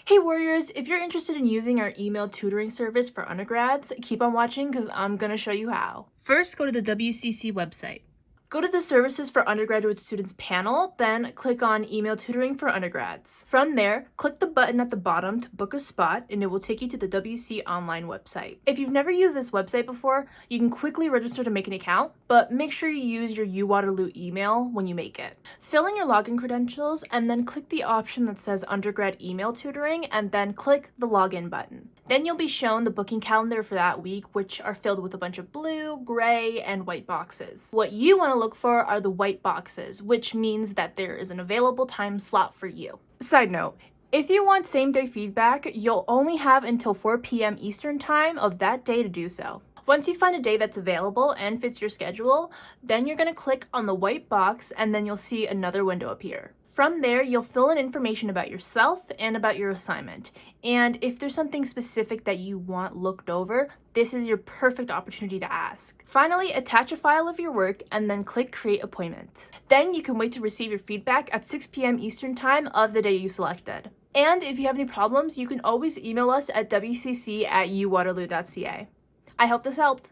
Hey Warriors, if you're interested in using our email tutoring service for undergrads, keep on watching because I'm going to show you how. First, go to the WCC website. Go to the Services for Undergraduate Students panel, then click on Email Tutoring for Undergrads. From there, click the button at the bottom to book a spot, and it will take you to the WC Online website. If you've never used this website before, you can quickly register to make an account, but make sure you use your UWaterloo email when you make it. Fill in your login credentials, and then click the option that says Undergrad Email Tutoring, and then click the Login button. Then you'll be shown the booking calendar for that week, which are filled with a bunch of blue, gray, and white boxes. What you want to look for are the white boxes, which means that there is an available time slot for you. Side note, if you want same-day feedback, you'll only have until 4 p.m. Eastern Time of that day to do so. Once you find a day that's available and fits your schedule, then you're going to click on the white box and then you'll see another window appear. From there, you'll fill in information about yourself and about your assignment. And if there's something specific that you want looked over, this is your perfect opportunity to ask. Finally, attach a file of your work and then click Create Appointment. Then you can wait to receive your feedback at 6 p.m. Eastern Time of the day you selected. And if you have any problems, you can always email us at wcc@uwaterloo.ca. I hope this helped.